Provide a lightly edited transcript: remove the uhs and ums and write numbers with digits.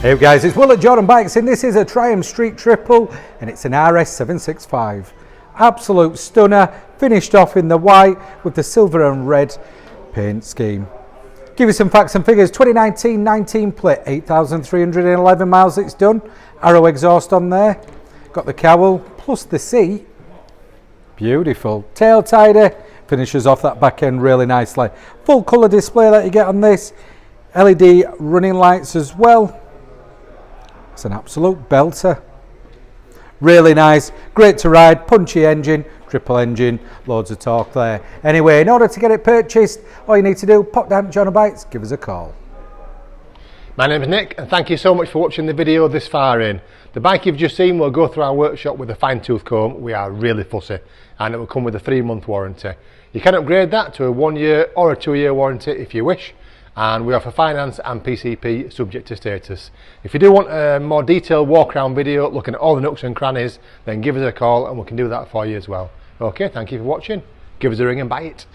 Hey guys, it's Will at Jordan Bikes and this is a Triumph Street Triple and it's an RS765. Absolute stunner, finished off in the white with the silver and red paint scheme. Give you some facts and figures. 2019 plate, 8,311 miles it's done. Arrow exhaust on there. Got the cowl plus the seat. Beautiful. Tail tidy, finishes off that back end really nicely. Full colour display that you get on this. LED running lights as well. It's an absolute belter. Really nice, great to ride, punchy engine, triple engine, loads of torque there. Anyway, in order to get it purchased, all you need to do, pop down to Jordan Bikes, give us a call. My name is Nick and thank you so much for watching the video this far in. The bike you've just seen will go through our workshop with a fine tooth comb. We are really fussy and it will come with a 3-month warranty. You can upgrade that to a 1-year or a 2-year warranty if you wish. And we offer finance and PCP subject to status. If you do want a more detailed walk around video looking at all the nooks and crannies, then give us a call and we can do that for you as well. Okay, thank you for watching. Give us a ring and buy it.